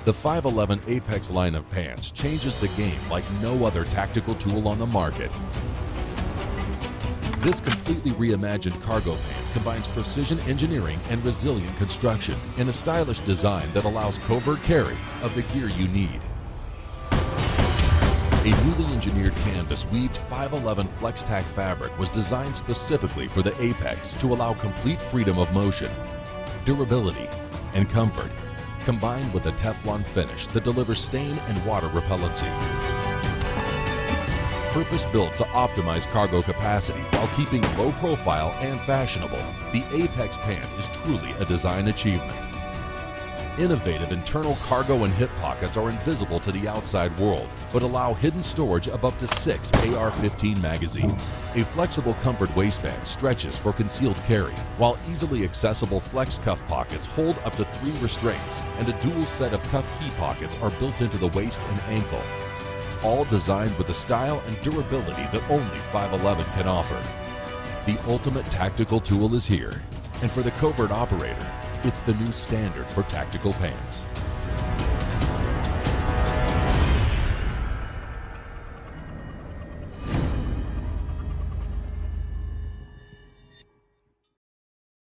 The 511 Apex line of pants changes the game like no other tactical tool on the market. This completely reimagined cargo pant combines precision engineering and resilient construction in a stylish design that allows covert carry of the gear you need. A newly engineered canvas weaved 511 FlexTac fabric was designed specifically for the Apex to allow complete freedom of motion, durability, and comfort, combined with a Teflon finish that delivers stain and water repellency. Purpose-built to optimize cargo capacity while keeping low profile and fashionable, the Apex pant is truly a design achievement. Innovative internal cargo and hip pockets are invisible to the outside world, but allow hidden storage of up to 6 AR-15 magazines. A flexible comfort waistband stretches for concealed carry, while easily accessible flex cuff pockets hold up to 3 restraints, and a dual set of cuff key pockets are built into the waist and ankle. All designed with the style and durability that only 511 can offer. The ultimate tactical tool is here, and for the covert operator, it's the new standard for tactical pants.